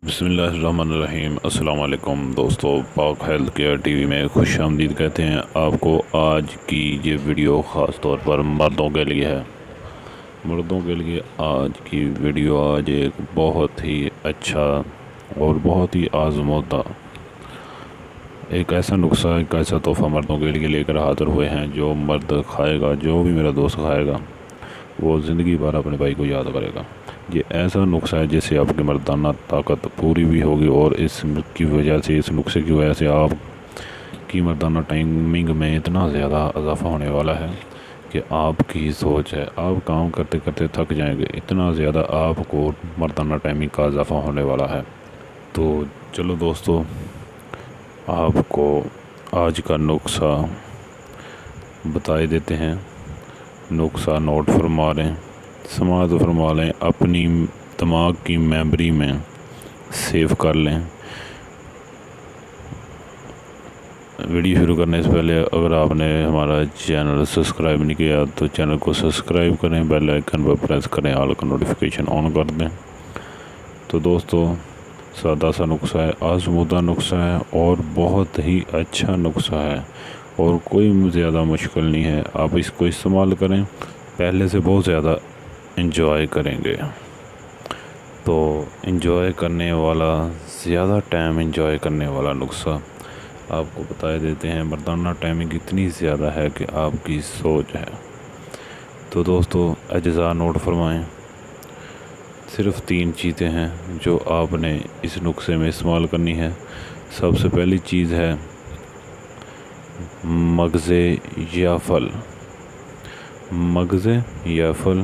بسم اللہ الرحمن الرحیم۔ السلام علیکم دوستو، پاک ہیلتھ کیئر ٹی وی میں خوش آمدید کہتے ہیں آپ کو۔ آج کی یہ ویڈیو خاص طور پر مردوں کے لیے ہے۔ مردوں کے لیے آج کی ویڈیو ایک بہت ہی اچھا اور بہت ہی آزمودہ ایک ایسا نسخہ، ایک ایسا تحفہ مردوں کے لیے لے کر حاضر ہوئے ہیں جو مرد کھائے گا، جو بھی میرا دوست کھائے گا، وہ زندگی بھر اپنے بھائی کو یاد کرے گا۔ یہ ایسا نسخہ ہے جس سے آپ کی مردانہ طاقت پوری بھی ہوگی، اور اس نسخے کی وجہ سے آپ کی مردانہ ٹائمنگ میں اتنا زیادہ اضافہ ہونے والا ہے کہ آپ کی سوچ ہے، آپ کام کرتے کرتے تھک جائیں گے، اتنا زیادہ آپ کو مردانہ ٹائمنگ کا اضافہ ہونے والا ہے۔ تو چلو دوستو، آپ کو آج کا نسخہ بتائے دیتے ہیں۔ نسخہ نوٹ فرما لیں، سماعت فرما لیں، اپنی دماغ کی میموری میں سیو کر لیں۔ ویڈیو شروع کرنے سے پہلے اگر آپ نے ہمارا چینل سبسکرائب نہیں کیا تو چینل کو سبسکرائب کریں، بیل آئیکن پر پریس کریں، آل کا نوٹیفیکیشن آن کر دیں۔ تو دوستو، سادہ سا نسخہ ہے، آزمودہ نسخہ ہے، اور بہت ہی اچھا نسخہ ہے، اور کوئی زیادہ مشکل نہیں ہے۔ آپ اس کو استعمال کریں، پہلے سے بہت زیادہ انجوائے کریں گے۔ تو انجوائے کرنے والا، زیادہ ٹائم انجوائے کرنے والا نسخہ آپ کو بتائے دیتے ہیں۔ مردانہ ٹائمنگ اتنی زیادہ ہے کہ آپ کی سوچ ہے۔ تو دوستو، اجزاء نوٹ فرمائیں۔ صرف 3 چیزیں ہیں جو آپ نے اس نسخے میں استعمال کرنی ہے۔ سب سے پہلی چیز ہے مغز یا پھل، مغز یا پھل۔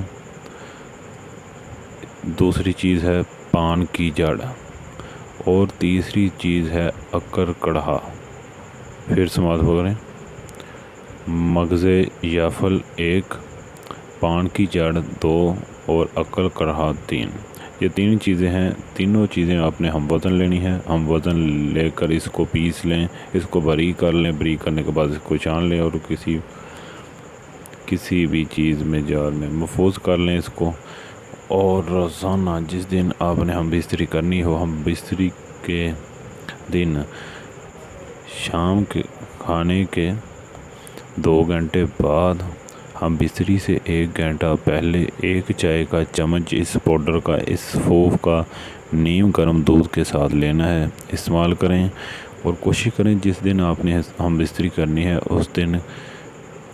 دوسری چیز ہے پان کی جڑ، اور تیسری چیز ہے عقر کڑھا۔ پھر سماعت پکڑیں۔ مغز یا پھل 1، پان کی جڑ 2، اور عقر کڑھا 3۔ یہ 3 چیزیں ہیں۔ تینوں چیزیں آپ نے ہم وزن لینی ہے۔ ہم وزن لے کر اس کو پیس لیں، اس کو بریک کر لیں۔ بریک کرنے کے بعد اس کو چھان لیں، اور کسی بھی چیز میں جار میں محفوظ کر لیں اس کو۔ اور روزانہ جس دن آپ نے ہم بستری کرنی ہو، ہم بستری کے دن شام کے کھانے کے 2 گھنٹے بعد، ہم بستری سے 1 گھنٹہ پہلے 1 چائے کا چمچ اس پاؤڈر کا، اس پھوپ کا نیم گرم دودھ کے ساتھ لینا ہے، استعمال کریں۔ اور کوشش کریں جس دن آپ نے ہم بستری کرنی ہے اس دن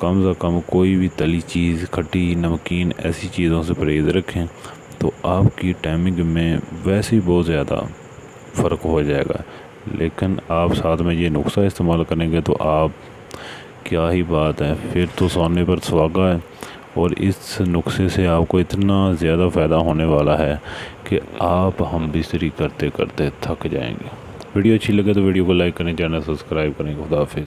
کم سے کم کوئی بھی تلی چیز، کھٹی نمکین ایسی چیزوں سے پرہیز رکھیں، تو آپ کی ٹائمنگ میں ویسے ہی بہت زیادہ فرق ہو جائے گا۔ لیکن آپ ساتھ میں یہ نسخہ استعمال کریں گے تو آپ کیا ہی بات ہے، پھر تو سونے پر سہاگا ہے۔ اور اس نسخے سے آپ کو اتنا زیادہ فائدہ ہونے والا ہے کہ آپ ہم بستری کرتے کرتے تھک جائیں گے۔ ویڈیو اچھی لگے تو ویڈیو کو لائک کریں، چینل سبسکرائب کریں۔ خدا حافظ۔